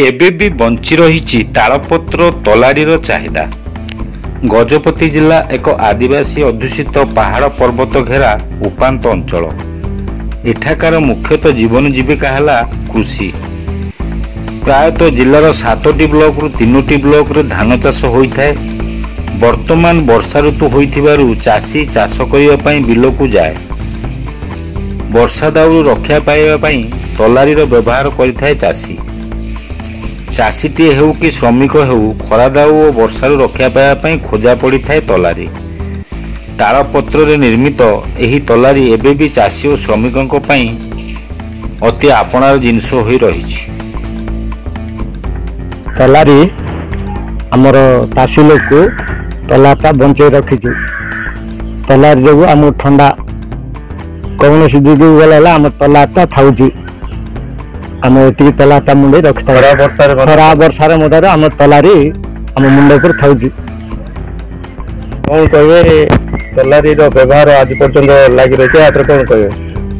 ଏବେ ବି ବଞ୍ଚି ରହିଛି ତାଳପତ୍ର ତଲାରୀର ଚାହିଦା। ଗଜପତି ଜିଲ୍ଲା ଏକ ଆଦିବାସୀ ଅଧ୍ୟୁଷିତ ପାହାଡ଼ ପର୍ବତ ଘେରା ଉପାନ୍ତ ଅଞ୍ଚଳ। ଏଠାକାର ମୁଖ୍ୟତଃ ଜୀବନ ଜୀବିକା ହେଲା କୃଷି। ପ୍ରାୟତଃ ଜିଲ୍ଲାର 7ଟି ବ୍ଲକରୁ 3ଟି ବ୍ଲକରେ ଧାନ ଚାଷ ହୋଇଥାଏ। ବର୍ତ୍ତମାନ ବର୍ଷା ଋତୁ ହୋଇଥିବାରୁ ଚାଷୀ ଚାଷ କରିବା ପାଇଁ ବିଲକୁ ଯାଏ। ବର୍ଷା ଦାଉରୁ ରକ୍ଷା ପାଇବା ପାଇଁ ତଲାରୀର ବ୍ୟବହାର କରିଥାଏ ଚାଷୀ। ଚାଷୀଟିଏ ହେଉ କି ଶ୍ରମିକ ହେଉ, ଖରା ଦାଉ ଓ ବର୍ଷାରୁ ରକ୍ଷା ପାଇବା ପାଇଁ ଖୋଜା ପଡ଼ିଥାଏ ତଲାରୀ। ତାଳପତ୍ରରେ ନିର୍ମିତ ଏହି ତଲାରୀ ଏବେ ବି ଚାଷୀ ଓ ଶ୍ରମିକଙ୍କ ପାଇଁ ଅତି ଆପଣାର ଜିନିଷ ହୋଇ ରହିଛି। ତଲାରୀ ଆମର ଚାଷୀ ଲୋକକୁ ତଲାଟା ବଞ୍ଚେଇ ରଖିଛୁ। ତଲାରୀ ଯୋଗୁଁ ଆମକୁ ଥଣ୍ଡା କୌଣସି ଦିଗକୁ ଗଲେ ହେଲା ଆମ ତଲାଟା ଥାଉଛି। ଆମେ ଏତିକି ତଲାଟା ମୁଣ୍ଡେଇ ରଖିଥାଉ। ଖରା ବର୍ଷାରେ ମଧ୍ୟରେ ଆମ ତଲାରୀ ଆମ ମୁଣ୍ଡ ଉପରେ ଥାଉଛି। କ'ଣ କହିବେ ତଲାରୀର ବ୍ୟବହାର ଆଜି ପର୍ଯ୍ୟନ୍ତ ଲାଗି ରହିଛି, ଏହାପରେ କ'ଣ କହିବେ?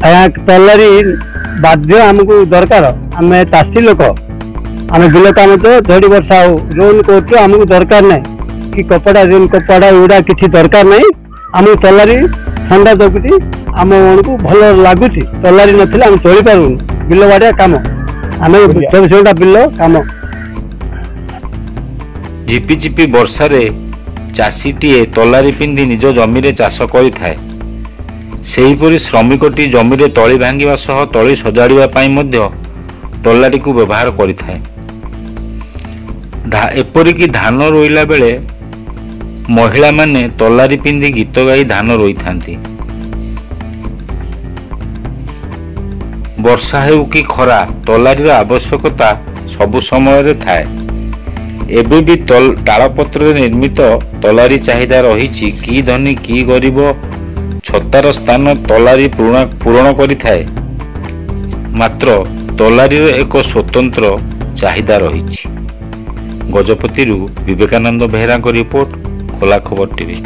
ଆଜ୍ଞା, ତଲାରୀ ବାଧ୍ୟ ଆମକୁ ଦରକାର। ଆମେ ଚାଷୀ ଲୋକ, ଆମେ ବିଲ କାମ ତ ଝଡ଼ି ବର୍ଷା ହଉ ରୋନ୍ କରୁଛୁ, ଆମକୁ ଦରକାର ନାହିଁ କି କପଡ଼ା ରୋନ୍ କପଡ଼ା ଏଗୁଡ଼ା କିଛି ଦରକାର ନାହିଁ। ଆମକୁ ତଲାରୀ ଥଣ୍ଡା ଜଗୁଛି, ଆମ ମାନଙ୍କୁ ଭଲ ଲାଗୁଛି। ତଲାରୀ ନଥିଲେ ଆମେ ଚଳିପାରୁନୁ। ବିଲ ବାଡ଼ିଆ କାମ, ଆମେ 24 ଘଣ୍ଟା ବିଲ କାମ। ଝିପିଝିପି ବର୍ଷାରେ ଚାଷୀଟିଏ ତଲାରୀ ପିନ୍ଧି ନିଜ ଜମିରେ ଚାଷ କରିଥାଏ। ସେହିପରି ଶ୍ରମିକଟି ଜମିରେ ତଳି ଭାଙ୍ଗିବା ସହ ତଳି ସଜାଡ଼ିବା ପାଇଁ ମଧ୍ୟ ତଲାରୀକୁ ବ୍ୟବହାର କରିଥାଏ। ଏପରିକି ଧାନ ରୋଇଲା ବେଳେ ମହିଳାମାନେ ତଲାରୀ ପିନ୍ଧି ଗୀତ ଗାଇ ଧାନ ରୋଇଥାନ୍ତି। ବର୍ଷା ହେଉ କି ଖରା, ତଲାରୀର ଆବଶ୍ୟକତା ସବୁ ସମୟରେ ଥାଏ। ଏବେ ବି ତାଳପତ୍ରରେ ନିର୍ମିତ ତଲାରୀ ଚାହିଦା ରହିଛି। କି ଧନୀ କି ଗରିବ, ଛତାର ସ୍ଥାନ ତଲାରୀ ପୂରଣ କରିଥାଏ। ମାତ୍ର ତଲାରୀର ଏକ ସ୍ୱତନ୍ତ୍ର ଚାହିଦା ରହିଛି। ଗଜପତିରୁ ବିବେକାନନ୍ଦ ବେହେରାଙ୍କ ରିପୋର୍ଟ, ଖୋଲା ଖବର ଟିଭି।